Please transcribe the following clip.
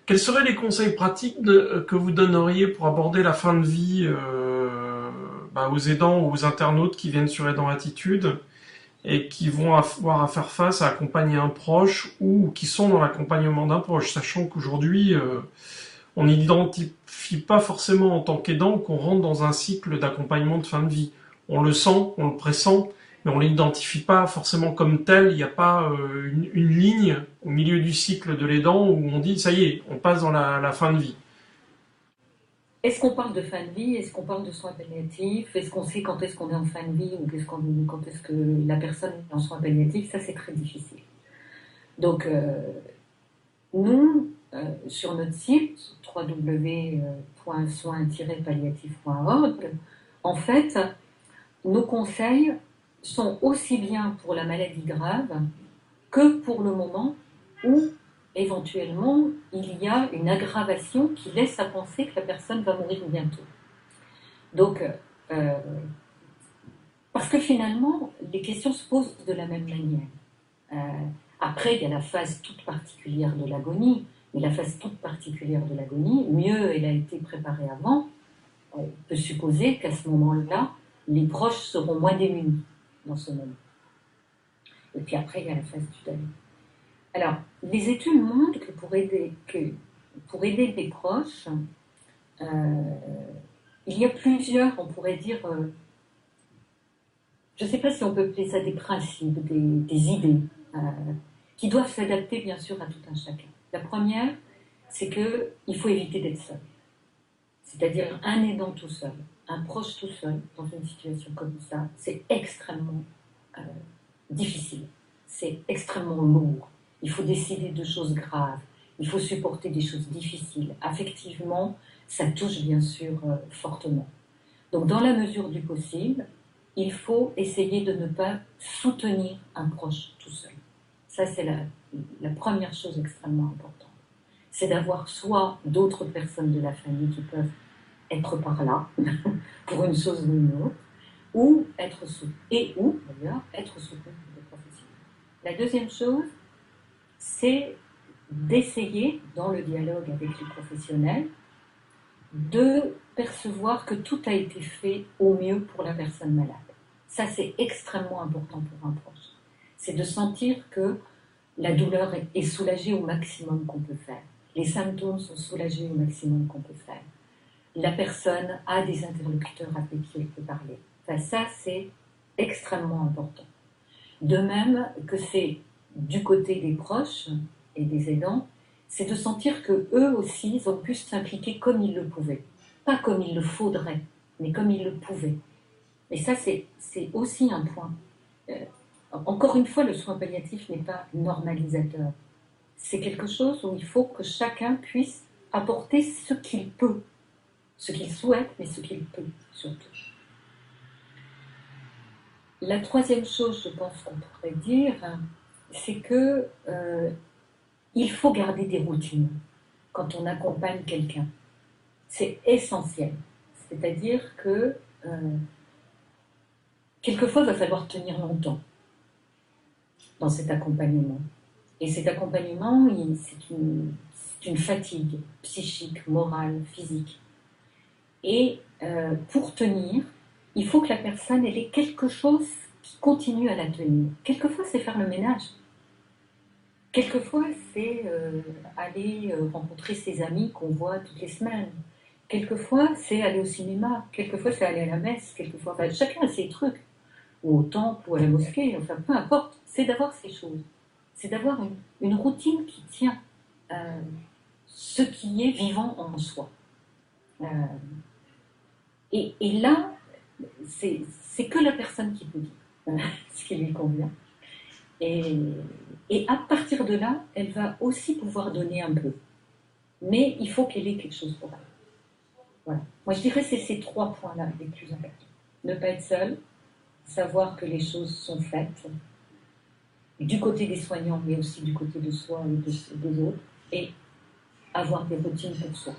Quels seraient les conseils pratiques que vous donneriez pour aborder la fin de vie aux aidants ou aux internautes qui viennent sur Aidant Attitude et qui vont avoir à faire face à accompagner un proche ou qui sont dans l'accompagnement d'un proche, sachant qu'aujourd'hui, on n'identifie pas forcément en tant qu'aidant qu'on rentre dans un cycle d'accompagnement de fin de vie. On le sent, on le pressent, mais on ne l'identifie pas forcément comme tel. Il n'y a pas une ligne au milieu du cycle de l'aidant où on dit ça y est, on passe dans la fin de vie. Est-ce qu'on parle de fin de vie? Est-ce qu'on parle de soins palliatifs? Est-ce qu'on sait quand est-ce qu'on est en fin de vie ou quand est-ce que la personne est en soins palliatifs? Ça, c'est très difficile. Donc, nous, sur notre site, www.soins-palliatifs.org, en fait, nos conseils sont aussi bien pour la maladie grave que pour le moment où éventuellement il y a une aggravation qui laisse à penser que la personne va mourir bientôt. Donc, parce que finalement, les questions se posent de la même manière. Après, il y a la phase toute particulière de l'agonie, mais la phase toute particulière de l'agonie, mieux elle a été préparée avant, on peut supposer qu'à ce moment-là, les proches seront moins démunis dans ce moment. Et puis après, il y a la phase du deuil. Alors, les études montrent que pour aider les proches, il y a plusieurs, on pourrait dire, je ne sais pas si on peut appeler ça des principes, des idées, qui doivent s'adapter bien sûr à tout un chacun. La première, c'est qu'il faut éviter d'être seul. C'est-à-dire un aidant tout seul, un proche tout seul, dans une situation comme ça, c'est extrêmement difficile, c'est extrêmement lourd. Il faut décider de choses graves, il faut supporter des choses difficiles. Affectivement, ça touche bien sûr fortement. Donc dans la mesure du possible, il faut essayer de ne pas soutenir un proche tout seul. Ça, c'est la première chose extrêmement importante. C'est d'avoir soit d'autres personnes de la famille qui peuvent être par là, pour une chose ou une autre, ou être soutenu, d'ailleurs, être soutenu par des professionnels. La deuxième chose, c'est d'essayer, dans le dialogue avec les professionnels, de percevoir que tout a été fait au mieux pour la personne malade. Ça, c'est extrêmement important pour un proche. C'est de sentir que la douleur est soulagée au maximum qu'on peut faire. Les symptômes sont soulagés au maximum qu'on peut faire. La personne a des interlocuteurs avec qui elle peut parler. Enfin, ça, c'est extrêmement important. De même que c'est du côté des proches et des aidants, c'est de sentir qu'eux aussi, ils ont pu s'impliquer comme ils le pouvaient. Pas comme il le faudrait, mais comme ils le pouvaient. Et ça, c'est aussi un point. Encore une fois, le soin palliatif n'est pas normalisateur. C'est quelque chose où il faut que chacun puisse apporter ce qu'il peut. Ce qu'il souhaite, mais ce qu'il peut, surtout. La troisième chose, je pense qu'on pourrait dire, c'est que il faut garder des routines quand on accompagne quelqu'un. C'est essentiel. C'est-à-dire que quelquefois, il va falloir tenir longtemps dans cet accompagnement. Et cet accompagnement, c'est une fatigue psychique, morale, physique. Et pour tenir, il faut que la personne ait quelque chose qui continue à la tenir. Quelquefois, c'est faire le ménage. Quelquefois, c'est aller rencontrer ses amis qu'on voit toutes les semaines. Quelquefois, c'est aller au cinéma. Quelquefois, c'est aller à la messe. Quelquefois, enfin, chacun a ses trucs. Ou au temple, ou à la mosquée. Enfin, peu importe. C'est d'avoir ces choses. C'est d'avoir une routine qui tient ce qui est vivant en soi. Et là, c'est que la personne qui peut dire ce qui lui convient. Et à partir de là, elle va aussi pouvoir donner un peu. Mais il faut qu'elle ait quelque chose pour elle. Voilà. Moi, je dirais que c'est ces trois points-là les plus importants. Ne pas être seul, savoir que les choses sont faites, du côté des soignants, mais aussi du côté de soi et des autres, et avoir des routines pour soi.